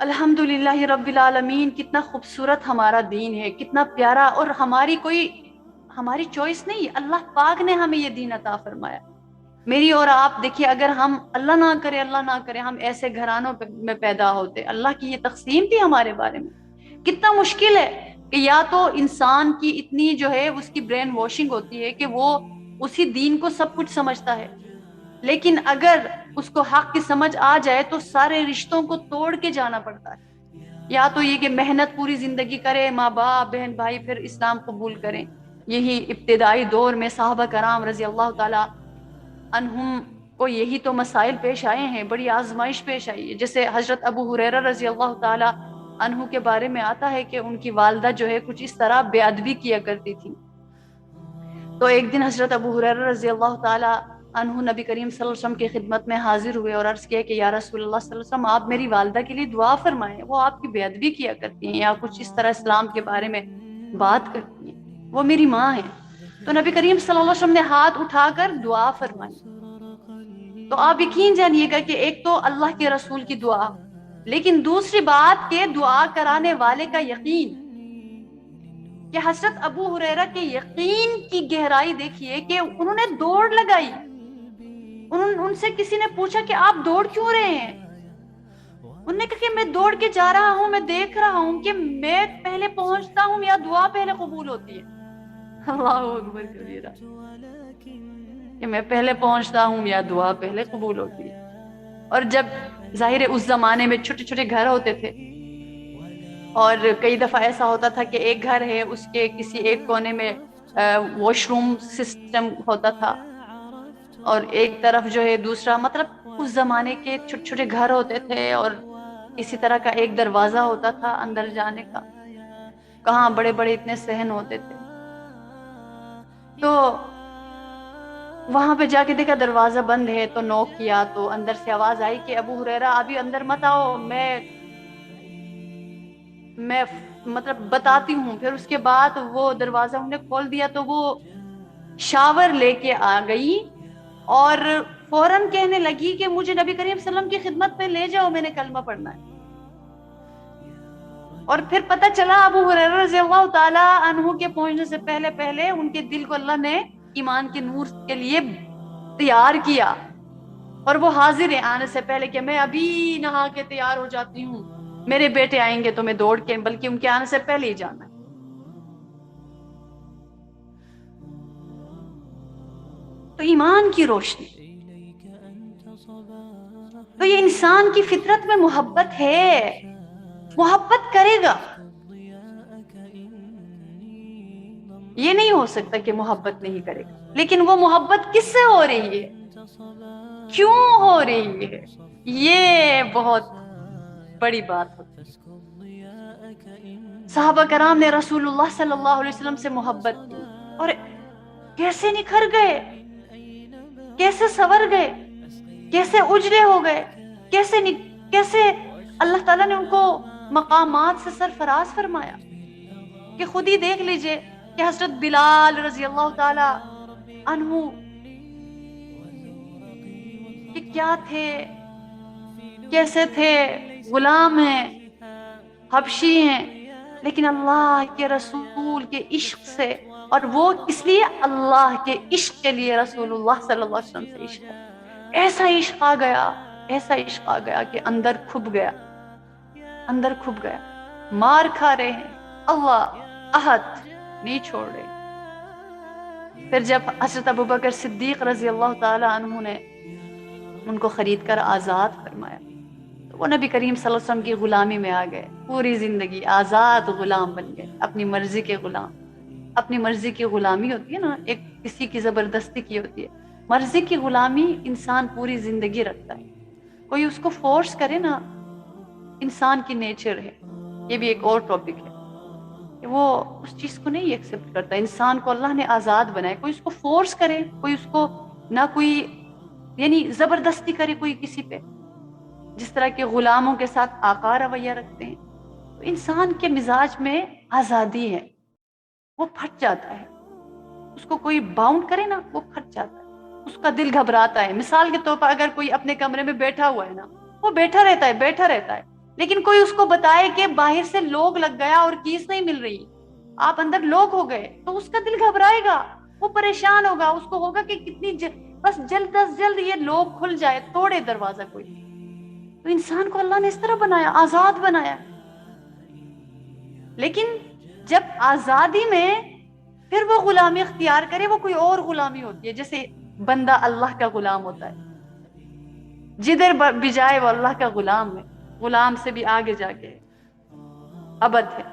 الحمدللہ رب العالمین، کتنا خوبصورت ہمارا دین ہے، کتنا پیارا، اور ہماری چوائس نہیں، اللہ پاک نے ہمیں یہ دین عطا فرمایا۔ میری اور آپ دیکھیے، اگر ہم اللہ نہ کرے ہم ایسے گھرانوں میں پیدا ہوتے، اللہ کی یہ تقسیم تھی ہمارے بارے میں، کتنا مشکل ہے کہ یا تو انسان کی اتنی جو ہے اس کی برین واشنگ ہوتی ہے کہ وہ اسی دین کو سب کچھ سمجھتا ہے، لیکن اگر اس کو حق کی سمجھ آ جائے تو سارے رشتوں کو توڑ کے جانا پڑتا ہے۔ یا تو یہ کہ محنت پوری زندگی کرے، ماں باپ بہن بھائی پھر اسلام قبول کریں۔ یہی ابتدائی دور میں صحابہ کرام رضی اللہ تعالی عنہم کو یہی تو مسائل پیش آئے ہیں، بڑی آزمائش پیش آئی ہے۔ جیسے حضرت ابو ہریرہ رضی اللہ تعالی عنہ کے بارے میں آتا ہے کہ ان کی والدہ جو ہے کچھ اس طرح بے ادبی کیا کرتی تھی، تو ایک دن حضرت ابو ہریرہ رضی اللہ تعالی عنہ نبی کریم صلی اللہ علیہ وسلم کی خدمت میں حاضر ہوئے اور عرض کیا کہ یا رسول اللہ صلی اللہ علیہ وسلم، آپ میری والدہ کے لیے دعا فرمائیں، وہ آپ کی بے ادبی کیا کرتی ہیں یا کچھ اس طرح اسلام کے بارے میں بات کرتی ہیں، وہ میری ماں ہیں۔ تو نبی کریم صلی اللہ علیہ وسلم نے ہاتھ اٹھا کر دعا فرمائی۔ تو آپ یقین جانیے گا کہ ایک تو اللہ کے رسول کی دعا، لیکن دوسری بات کہ دعا کرانے والے کا یقین، کہ حضرت ابو ہریرہ کے یقین کی گہرائی دیکھیے کہ انہوں نے دوڑ لگائی۔ ان سے کسی نے پوچھا کہ آپ دوڑ کیوں رہے ہیں؟ انہوں نے کہا کہ میں دوڑ کے جا رہا ہوں، میں دیکھ رہا ہوں کہ میں پہلے پہنچتا ہوں یا دعا پہلے قبول ہوتی ہے۔ اللہ اکبر کبیرہ، کہ میں پہلے پہنچتا ہوں یا دعا پہلے قبول ہوتی ہے۔ اور جب ظاہر ہے اس زمانے میں چھوٹے چھوٹے گھر ہوتے تھے، اور کئی دفعہ ایسا ہوتا تھا کہ ایک گھر ہے، اس کے کسی ایک کونے میں واش روم سسٹم ہوتا تھا، اور ایک طرف جو ہے دوسرا، مطلب اس زمانے کے چھوٹے چھوٹے گھر ہوتے تھے، اور اسی طرح کا ایک دروازہ ہوتا تھا اندر جانے کا۔ کہاں بڑے بڑے اتنے صحن ہوتے تھے۔ تو وہاں پہ جا کے دیکھا دروازہ بند ہے، تو نوک کیا تو اندر سے آواز آئی کہ ابو ہریرہ ابھی اندر مت آؤ، میں مطلب بتاتی ہوں۔ پھر اس کے بعد وہ دروازہ انہوں نے کھول دیا، تو وہ شاور لے کے آ گئی اور فوراً کہنے لگی کہ مجھے نبی کریم صلی اللہ علیہ وسلم کی خدمت میں لے جاؤ، میں نے کلمہ پڑھنا ہے۔ اور پھر پتہ چلا ابو ہریرہ رضی اللہ تعالی عنہ کے پہنچنے سے پہلے پہلے ان کے دل کو اللہ نے ایمان کے نور کے لیے تیار کیا، اور وہ حاضر ہیں آنے سے پہلے کہ میں ابھی نہا کے تیار ہو جاتی ہوں، میرے بیٹے آئیں گے تو میں دوڑ کے، بلکہ ان کے آنے سے پہلے ہی جانا ہے۔ تو ایمان کی روشنی، تو یہ انسان کی فطرت میں محبت ہے، محبت کرے گا۔ یہ نہیں ہو سکتا کہ محبت نہیں کرے گا، لیکن وہ محبت کس سے ہو رہی ہے، کیوں ہو رہی ہے، یہ بہت بڑی بات ہوتی ہے۔ صحابہ کرام نے رسول اللہ صلی اللہ علیہ وسلم سے محبت کی، اور کیسے نکھر گئے، کیسے سنور گئے، کیسے اجلے ہو گئے، کیسے اللہ تعالیٰ نے ان کو مقامات سے سرفراز فرمایا، کہ خود ہی دیکھ لیجئے کہ حضرت بلال رضی اللہ تعالی عنہ کہ کیا تھے، کیسے تھے، غلام ہیں، حبشی ہیں، لیکن اللہ کے رسول کے عشق سے، اور وہ اس لیے اللہ کے عشق کے لیے رسول اللہ صلی اللہ علیہ وسلم سے عشق ہے، ایسا عشق آ گیا، ایسا عشق آ گیا کہ اندر کھپ گیا، اندر کھپ گیا۔ مار کھا رہے ہیں، اللہ احد نہیں چھوڑ رہے۔ پھر جب حضرت ابوبکر صدیق رضی اللہ تعالی عنہ نے ان کو خرید کر آزاد فرمایا، تو وہ نبی کریم صلی اللہ علیہ وسلم کی غلامی میں آ گئے، پوری زندگی آزاد غلام بن گئے، اپنی مرضی کے غلام۔ اپنی مرضی کی غلامی ہوتی ہے نا، ایک کسی کی زبردستی کی ہوتی ہے، مرضی کی غلامی انسان پوری زندگی رکھتا ہے، کوئی اس کو فورس کرے نا، انسان کی نیچر ہے، یہ بھی ایک اور ٹاپک ہے کہ وہ اس چیز کو نہیں ایکسپٹ کرتا۔ انسان کو اللہ نے آزاد بنائے، کوئی اس کو فورس کرے، کوئی اس کو نہ کوئی یعنی زبردستی کرے کوئی کسی پہ، جس طرح کے غلاموں کے ساتھ آقا رویہ رکھتے ہیں، تو انسان کے مزاج میں آزادی ہے، وہ پھٹ جاتا ہے، اس کو کوئی باؤنڈ کرے نا وہ پھٹ جاتا ہے، اس کا دل گھبراتا ہے۔ مثال کے طور پر اگر کوئی اپنے کمرے میں بیٹھا ہوا ہے نا، وہ بیٹھا رہتا ہے، لیکن کوئی اس کو بتائے کہ باہر سے لوگ لگ گیا اور کیس نہیں مل رہی، آپ اندر لوگ ہو گئے، تو اس کا دل گھبرائے گا، وہ پریشان ہوگا، اس کو ہوگا کہ بس جلد از جلد یہ لوگ کھل جائے، توڑے دروازہ کوئی۔ تو انسان کو اللہ نے اس طرح بنایا، آزاد بنایا۔ لیکن جب آزادی میں پھر وہ غلامی اختیار کرے، وہ کوئی اور غلامی ہوتی ہے، جیسے بندہ اللہ کا غلام ہوتا ہے، جدھر بھی جائے وہ اللہ کا غلام ہے، غلام سے بھی آگے جا کے عبد ہے،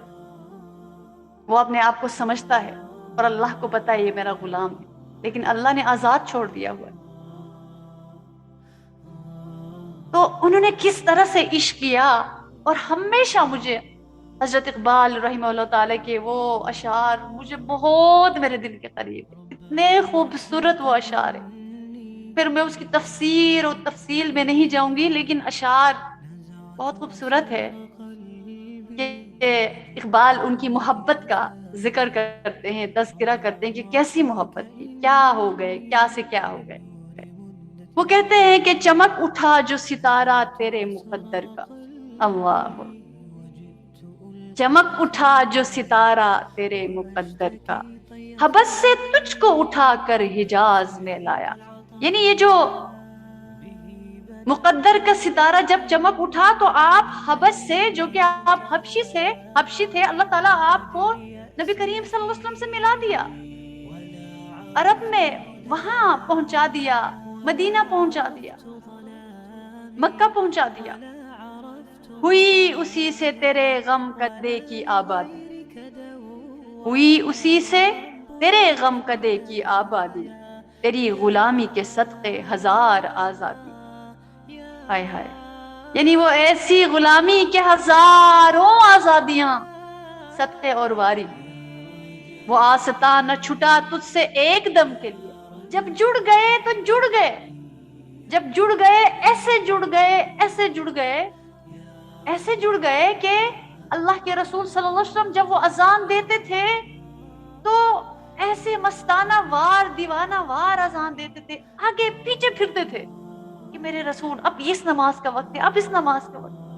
وہ اپنے آپ کو سمجھتا ہے اور اللہ کو پتا ہے یہ میرا غلام ہے، لیکن اللہ نے آزاد چھوڑ دیا ہوا ہے۔ تو انہوں نے کس طرح سے عشق کیا، اور ہمیشہ مجھے حضرت اقبال رحمہ اللہ تعالیٰ کے وہ اشعار مجھے بہت میرے دل کے قریب ہے، اتنے خوبصورت وہ اشعار ہیں۔ پھر میں اس کی تفسیر اور تفصیل میں نہیں جاؤں گی، لیکن اشعار بہت خوبصورت ہے کہ اقبال ان کی محبت کا ذکر کرتے ہیں، تذکرہ کرتے ہیں کہ کیسی محبت تھی، کیا ہو گئے، کیا سے کیا ہو گئے۔ وہ کہتے ہیں کہ چمک اٹھا جو ستارہ تیرے مقدر کا، اللہ، چمک اٹھا جو ستارہ تیرے مقدر کا، حبس سے تجھ کو اٹھا کر حجاز میں لایا۔ یعنی یہ جو مقدر کا ستارہ جب چمک اٹھا تو آپ حبس سے، جو کہ آپ حبشی تھے، اللہ تعالیٰ آپ کو نبی کریم صلی اللہ علیہ وسلم سے ملا دیا، عرب میں وہاں پہنچا دیا، مدینہ پہنچا دیا، مکہ پہنچا دیا۔ ہوئی اسی سے تیرے غم کدے کی آبادی، ہوئی اسی سے تیرے غم کدے کی آبادی، تیری غلامی کے صدقے ہزار آزادی۔ ہائے ہائے، یعنی وہ ایسی غلامی کے ہزاروں آزادیاں صدقے اور واری، وہ آستہ نہ چھٹا تجھ سے ایک دم کے لیے، جب جڑ گئے تو جڑ گئے، جب جڑ گئے ایسے جڑ گئے، ایسے جڑ گئے، ایسے جڑ گئے کہ اللہ کے رسول صلی اللہ علیہ وسلم جب وہ اذان دیتے تھے تو ایسے مستانہ وار، دیوانہ وار اذان دیتے تھے، آگے پیچھے پھرتے تھے کہ میرے رسول اب اس نماز کا وقت ہے، اب اس نماز کا وقت ہے۔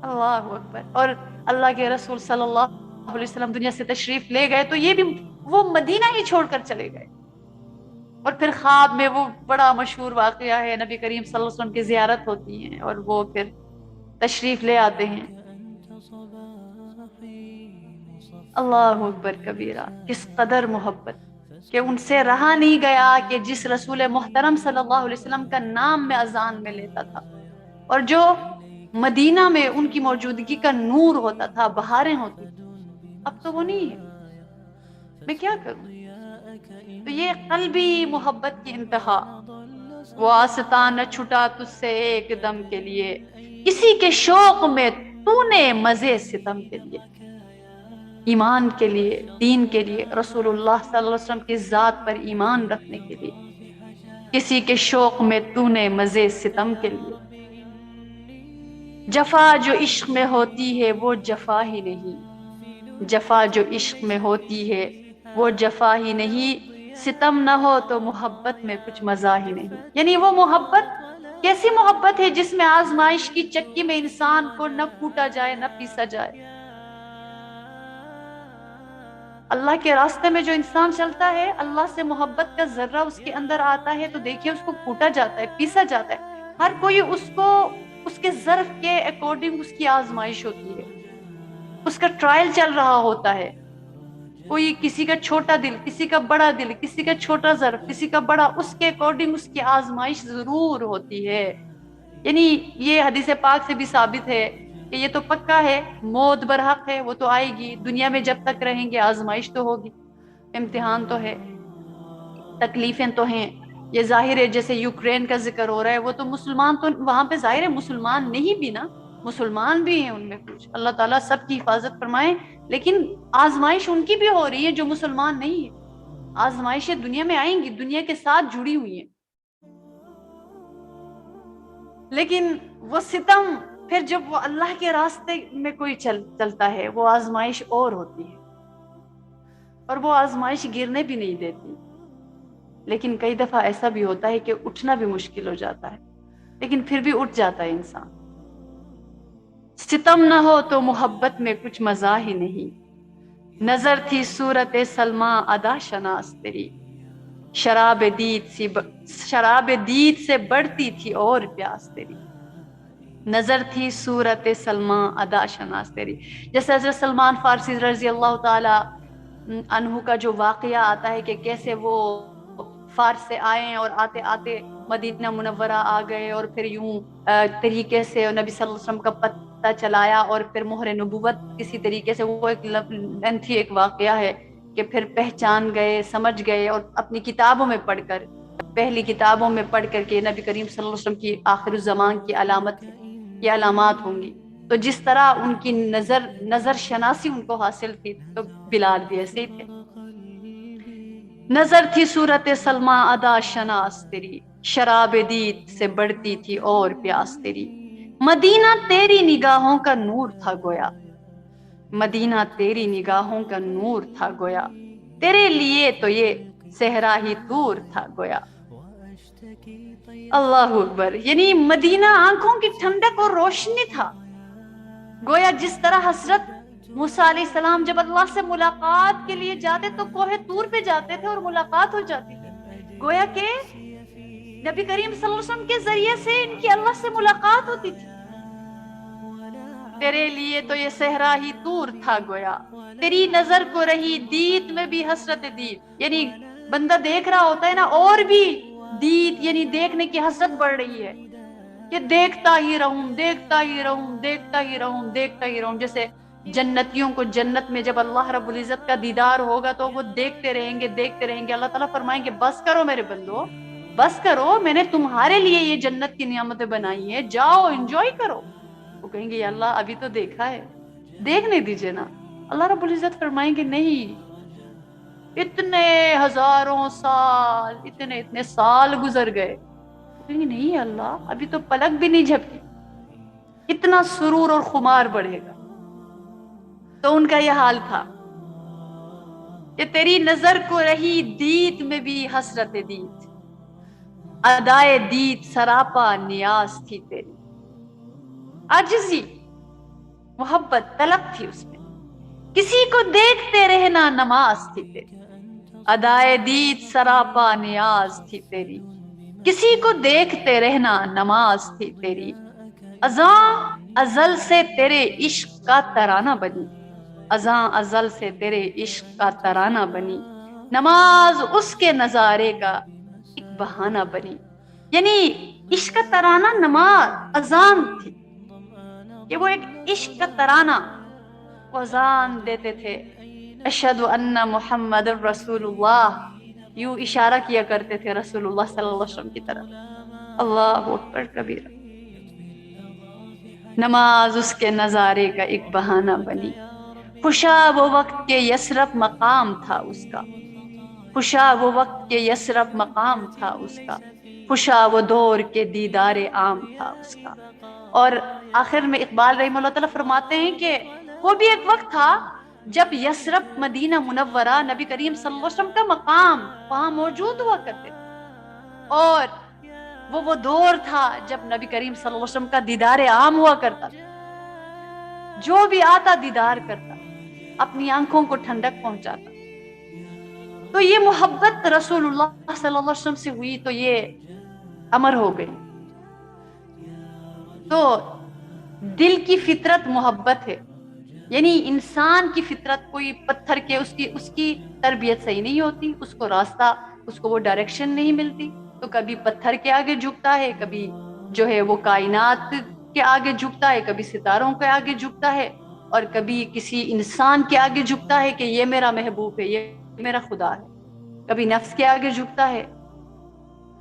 اللہ اکبر۔ اور اللہ کے رسول صلی اللہ علیہ وسلم دنیا سے تشریف لے گئے تو یہ بھی وہ مدینہ ہی چھوڑ کر چلے گئے، اور پھر خواب میں وہ بڑا مشہور واقعہ ہے، نبی کریم صلی اللہ علیہ وسلم کی زیارت ہوتی ہے اور وہ پھر تشریف لے آتے ہیں۔ اللہ اکبر کبیرہ، کس قدر محبت کہ ان سے رہا نہیں گیا کہ جس رسول محترم صلی اللہ علیہ وسلم کا نام میں اذان میں لیتا تھا، اور جو مدینہ میں ان کی موجودگی کا نور ہوتا تھا، بہاریں ہوتی تھی، اب تو وہ نہیں ہے، میں کیا کروں؟ تو یہ قلبی محبت کی انتہا، وہ آستہ نہ چھٹا تجھ سے ایک دم کے لیے، کسی کے شوق میں تو نے مزے ستم کے لیے، ایمان کے لیے، دین کے لیے، رسول اللہ صلی اللہ علیہ وسلم کی ذات پر ایمان رکھنے کے لیے، کسی کے شوق میں تو نے مزے ستم کے لیے۔ جفا جو عشق میں ہوتی ہے وہ جفا ہی نہیں، جفا جو عشق میں ہوتی ہے وہ جفا ہی نہیں، ستم نہ ہو تو محبت میں کچھ مزہ ہی نہیں۔ یعنی وہ محبت کیسی محبت ہے جس میں آزمائش کی چکی میں انسان کو نہ کوٹا جائے نہ پیسا جائے۔ اللہ کے راستے میں جو انسان چلتا ہے، اللہ سے محبت کا ذرہ اس کے اندر آتا ہے تو دیکھیے اس کو کوٹا جاتا ہے، پیسا جاتا ہے، ہر کوئی اس کو اس کے ظرف کے اکارڈنگ اس کی آزمائش ہوتی ہے، اس کا ٹرائل چل رہا ہوتا ہے، کوئی کسی کا چھوٹا دل، کسی کا بڑا دل، کسی کا چھوٹا ظرف، کسی کا بڑا، اس کے اکارڈنگ اس کی آزمائش ضرور ہوتی ہے۔ یعنی یہ حدیث پاک سے بھی ثابت ہے کہ یہ تو پکا ہے، موت برحق ہے، وہ تو آئے گی، دنیا میں جب تک رہیں گے آزمائش تو ہوگی، امتحان تو ہے، تکلیفیں تو ہیں۔ یہ ظاہر ہے جیسے یوکرین کا ذکر ہو رہا ہے، وہ تو مسلمان تو وہاں پہ ظاہر ہے مسلمان نہیں بھی نا، مسلمان بھی ہیں ان میں کچھ، اللہ تعالیٰ سب کی حفاظت فرمائے، لیکن آزمائش ان کی بھی ہو رہی ہے جو مسلمان نہیں ہے۔ آزمائشیں دنیا میں آئیں گی، دنیا کے ساتھ جڑی ہوئی ہیں، لیکن وہ ستم پھر جب وہ اللہ کے راستے میں کوئی چلتا ہے، وہ آزمائش اور ہوتی ہے، اور وہ آزمائش گرنے بھی نہیں دیتی۔ لیکن کئی دفعہ ایسا بھی ہوتا ہے کہ اٹھنا بھی مشکل ہو جاتا ہے، لیکن پھر بھی اٹھ جاتا ہے انسان۔ ستم نہ ہو تو محبت میں کچھ مزہ ہی نہیں، نظر تھی صورت سلماں ادا شناس تیری، شراب دید سے بڑھتی تھی اور پیاس تیری، نظر تھی صورت سلماں ادا شناس تیری۔ جیسے حضرت سلمان فارسی رضی اللہ تعالی عنہ کا جو واقعہ آتا ہے کہ کیسے وہ فارس سے آئے اور آتے آتے مدینہ منورہ آ گئے، اور پھر یوں طریقے سے نبی صلی اللہ علیہ وسلم کا پتہ چلایا، اور پھر مہر نبوت کسی طریقے سے، وہ ایک لینتھی ایک واقعہ ہے کہ پھر پہچان گئے، سمجھ گئے، اور اپنی کتابوں میں پڑھ کر، پہلی کتابوں میں پڑھ کر کے نبی کریم صلی اللہ علیہ وسلم کی آخر الزمان کی علامت کی علامات ہوں گی، تو جس طرح ان کی نظر شناسی ان کو حاصل تھی، تو بلال بھی ایسے ہی تھے۔ نظر تھی صورت سلماں ادا شناس تیری، شراب دید سے بڑھتی تھی اور پیاس تیری، مدینہ تیری نگاہوں کا نور تھا گویا، مدینہ تیری نگاہوں کا نور تھا گویا، تیرے لیے تو یہ صحرا ہی دور تھا گویا۔ اللہ اکبر، یعنی مدینہ آنکھوں کی ٹھنڈک اور روشنی تھا، گویا جس طرح حضرت موسیٰ علیہ السلام جب اللہ سے ملاقات کے لیے جاتے تو کوہ طور پہ جاتے تھے اور ملاقات ہو جاتی تھی، گویا کہ نبی کریم صلی اللہ علیہ وسلم کے ذریعے سے ان کی اللہ سے ملاقات ہوتی تھی۔ تیرے لیے تو یہ صحرا ہی دور تھا گویا، تیری نظر کو رہی دید میں بھی حسرت دید، یعنی بندہ دیکھ رہا ہوتا ہے نا، اور بھی دید یعنی دیکھنے کی حسرت بڑھ رہی ہے کہ دیکھتا ہی رہوں، دیکھتا ہی رہوں، دیکھتا ہی رہوں، دیکھتا ہی رہوں۔ جیسے جنتیوں کو جنت میں جب اللہ رب العزت کا دیدار ہوگا تو وہ دیکھتے رہیں گے، دیکھتے رہیں گے، اللہ تعالیٰ فرمائیں گے بس کرو میرے بندو، بس کرو، میں نے تمہارے لیے یہ جنت کی نعمتیں بنائی ہیں، جاؤ انجوائے کرو۔ وہ کہیں گے یا اللہ ابھی تو دیکھا ہے، دیکھنے دیجئے نا۔ اللہ رب العزت فرمائیں گے نہیں، اتنے ہزاروں سال، اتنے سال گزر گئے، کہیں گے نہیں اللہ ابھی تو پلک بھی نہیں جھپکی، اتنا سرور اور خمار بڑھے گا۔ تو ان کا یہ حال تھا کہ تیری نظر کو رہی دید میں بھی حسرت دید، ادائے دید سراپا نیاز تھی تیری، عاجزی، محبت، طلب تھی اس میں، کسی کو دیکھتے رہنا نماز تھی تیری، ادائے دید سراپا نیاز تھی تیری، کسی کو دیکھتے رہنا نماز تھی تیری، ازاں ازل سے تیرے عشق کا ترانہ بنی، ازاں ازل سے تیرے عشق کا ترانہ بنی، نماز اس کے نظارے کا ایک بہانہ بنی، یعنی عشق کا ترانہ نماز اذان تھی کہ وہ ایک عشق کا ترانہ، وہ اذان دیتے تھے اشہد ان محمد رسول اللہ، یوں اشارہ کیا کرتے تھے رسول اللہ صلی اللہ علیہ وسلم کی طرف، اللہ اکبر کبیرہ، نماز اس کے نظارے کا ایک بہانہ بنی، خوشا وہ وقت کے یثرب مقام تھا اس کا، خوشا وہ وقت کے یثرب مقام تھا اس کا، خوشا وہ دور کے دیدار عام تھا اس کا۔ اور آخر میں اقبال رحمہ اللہ تعالیٰ فرماتے ہیں کہ وہ بھی ایک وقت تھا جب یثرب مدینہ منورہ نبی کریم صلی اللہ علیہ وسلم کا مقام وہاں موجود ہوا کرتے تھے، اور وہ دور تھا جب نبی کریم صلی اللہ علیہ وسلم کا دیدار عام ہوا کرتا تھا، جو بھی آتا دیدار کرتا، اپنی آنکھوں کو ٹھنڈک پہنچاتا۔ تو یہ محبت رسول اللہ صلی اللہ علیہ وسلم سے ہوئی تو یہ امر ہو گئی۔ تو دل کی فطرت محبت ہے، یعنی انسان کی فطرت کوئی پتھر کے اس کی تربیت صحیح نہیں ہوتی، اس کو راستہ، اس کو وہ ڈائریکشن نہیں ملتی، تو کبھی پتھر کے آگے جھکتا ہے، کبھی جو ہے وہ کائنات کے آگے جھکتا ہے، کبھی ستاروں کے آگے جھکتا ہے، اور کبھی کسی انسان کے آگے جھکتا ہے کہ یہ میرا محبوب ہے، یہ میرا خدا ہے، کبھی نفس کے آگے جھکتا ہے۔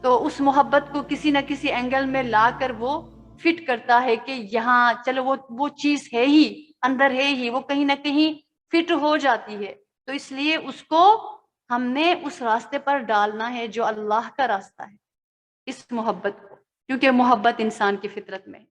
تو اس محبت کو کسی نہ کسی اینگل میں لا کر وہ فٹ کرتا ہے کہ یہاں چلو وہ چیز ہے ہی، اندر ہے ہی، وہ کہیں نہ کہیں فٹ ہو جاتی ہے، تو اس لیے اس کو ہم نے اس راستے پر ڈالنا ہے جو اللہ کا راستہ ہے، اس محبت کو، کیونکہ محبت انسان کی فطرت میں ہے۔